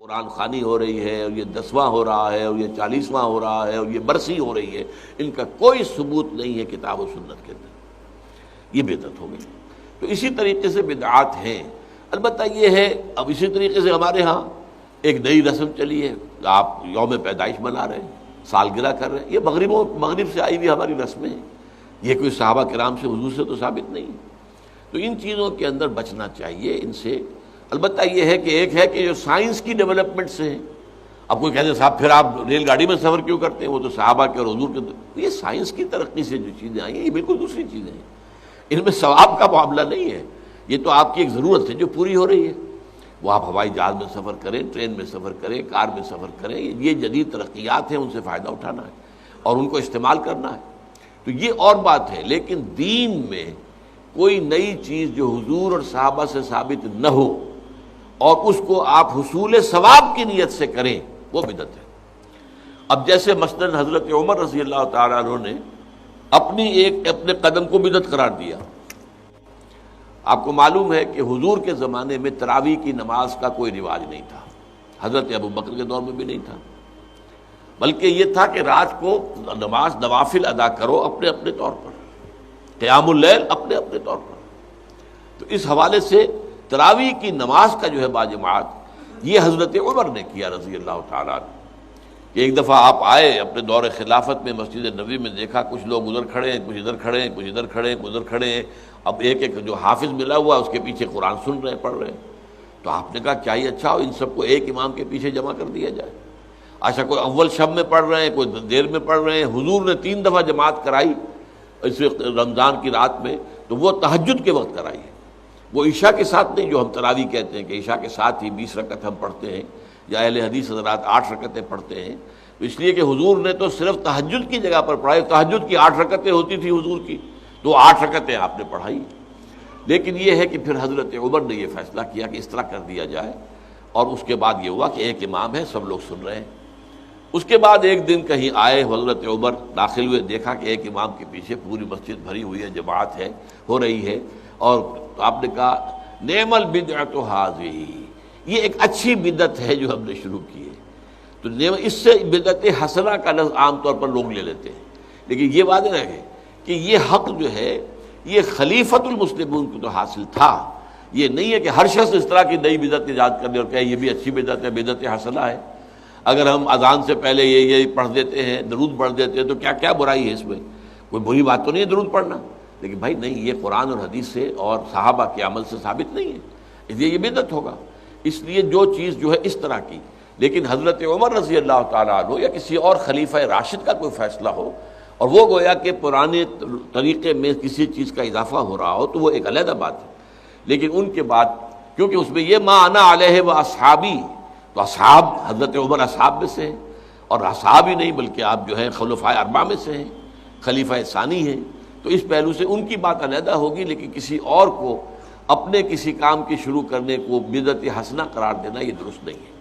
قرآن خوانی ہو رہی ہے اور یہ 10واں ہو رہا ہے اور یہ 40واں ہو رہا ہے اور یہ برسی ہو رہی ہے، ان کا کوئی ثبوت نہیں ہے کتاب و سنت کے اندر، یہ بدعت ہو گئی۔ تو اسی طریقے سے بدعات ہیں۔ البتہ یہ ہے اب اسی طریقے سے ہمارے ہاں ایک نئی رسم چلی ہے، آپ یوم پیدائش منا رہے ہیں، سالگرہ کر رہے ہیں، یہ مغرب سے آئی ہوئی ہماری رسمیں ہیں، یہ کوئی صحابہ کرام سے حضور سے تو ثابت نہیں ہے۔ تو ان چیزوں کے اندر بچنا چاہیے ان سے۔ البتہ یہ ہے کہ ایک ہے کہ جو سائنس کی ڈیولپمنٹ سے ہے، اب کوئی کہتے ہیں صاحب پھر آپ ریل گاڑی میں سفر کیوں کرتے ہیں، وہ تو صحابہ کے اور حضور کے، یہ سائنس کی ترقی سے جو چیزیں آئی ہیں یہ بالکل دوسری چیزیں ہیں، ان میں ثواب کا معاملہ نہیں ہے، یہ تو آپ کی ایک ضرورت ہے جو پوری ہو رہی ہے۔ وہ آپ ہوائی جہاز میں سفر کریں، ٹرین میں سفر کریں، کار میں سفر کریں، یہ جدید ترقیات ہیں، ان سے فائدہ اٹھانا ہے اور ان کو استعمال کرنا ہے، تو یہ اور بات ہے۔ لیکن دین میں کوئی نئی چیز جو حضور اور صحابہ سے ثابت نہ ہو اور اس کو آپ حصول ثواب کی نیت سے کریں، وہ بدعت ہے۔ اب جیسے مثلا حضرت عمر رضی اللہ تعالیٰ عنہ نے اپنے قدم کو بدعت قرار دیا۔ آپ کو معلوم ہے کہ حضور کے زمانے میں تراویح کی نماز کا کوئی رواج نہیں تھا، حضرت ابو بکر کے دور میں بھی نہیں تھا، بلکہ یہ تھا کہ رات کو نماز نوافل ادا کرو اپنے اپنے طور پر، قیام اللیل اپنے اپنے طور پر۔ تو اس حوالے سے تراویح کی نماز کا جو ہے باجماعت یہ حضرت عمر نے کیا رضی اللہ تعالیٰ عنہ، کہ ایک دفعہ آپ آئے اپنے دور خلافت میں مسجد نبوی میں، دیکھا کچھ لوگ ادھر کھڑے ہیں، کچھ ادھر کھڑے ہیں، کچھ ادھر کھڑے ہیں، کچھ ادھر کھڑے ہیں، اب ایک ایک جو حافظ ملا ہوا اس کے پیچھے قرآن سن رہے ہیں، پڑھ رہے ہیں۔ تو آپ نے کہا کیا یہ اچھا ہو ان سب کو ایک امام کے پیچھے جمع کر دیا جائے؟ اچھا کوئی اول شب میں پڑھ رہے ہیں، کوئی دیر میں پڑھ رہے ہیں، حضور نے 3 دفعہ جماعت کرائی اس رمضان کی رات میں، تو وہ تہجد کے وقت کرائی ہے، وہ عشاء کے ساتھ نہیں، جو ہم تراویح کہتے ہیں کہ عشاء کے ساتھ ہی 20 رکعت ہم پڑھتے ہیں، یا اہل حدیث حضرات 8 رکعتیں پڑھتے ہیں، اس لیے کہ حضور نے تو صرف تہجد کی جگہ پر پڑھائی، تہجد کی 8 رکعتیں ہوتی تھی حضور کی، تو 8 رکعتیں آپ نے پڑھائی۔ لیکن یہ ہے کہ پھر حضرت عمر نے یہ فیصلہ کیا کہ اس طرح کر دیا جائے، اور اس کے بعد یہ ہوا کہ ایک امام ہے، سب لوگ سن رہے ہیں۔ اس کے بعد ایک دن کہیں آئے حضرت عمر، داخل ہوئے، دیکھا کہ ایک امام کے پیچھے پوری مسجد بھری ہوئی ہے، جماعت ہے، ہو رہی ہے، اور آپ نے کہا نعم البدعۃ ھذہ، یہ ایک اچھی بدعت ہے جو ہم نے شروع کی ہے۔ تو اس سے بدعت حسنہ کا لفظ عام طور پر لوگ لے لیتے ہیں، لیکن یہ واضح رہے کہ یہ حق جو ہے یہ خلیفۃ المسلمون کو تو حاصل تھا، یہ نہیں ہے کہ ہر شخص اس طرح کی نئی بدعت ایجاد کر لے اور کہے یہ بھی اچھی بدعت ہے، بدعت حسنہ ہے۔ اگر ہم اذان سے پہلے یہ پڑھ دیتے ہیں، درود پڑھ دیتے ہیں، تو کیا برائی ہے اس میں؟ کوئی بری بات تو نہیں ہے درود پڑھنا، لیکن بھائی نہیں، یہ قرآن اور حدیث سے اور صحابہ کے عمل سے ثابت نہیں ہے، اس لیے یہ بدعت ہوگا۔ اس لیے جو چیز جو ہے اس طرح کی، لیکن حضرت عمر رضی اللہ تعالیٰ عنہ یا کسی اور خلیفہ راشد کا کوئی فیصلہ ہو اور وہ گویا کہ پرانے طریقے میں کسی چیز کا اضافہ ہو رہا ہو، تو وہ ایک علیحدہ بات ہے۔ لیکن ان کے بعد کیونکہ اس میں یہ ما انا علیہ و اصحابی، تو اصحاب حضرت عمر اصحاب میں سے ہیں، اور اصحاب ہی نہیں بلکہ آپ جو ہیں خلفائے اربعہ میں سے ہیں، خلیفہ ثانی ہیں، تو اس پہلو سے ان کی بات علیحدہ ہوگی، لیکن کسی اور کو اپنے کسی کام کی شروع کرنے کو بدعت حسنہ قرار دینا یہ درست نہیں ہے۔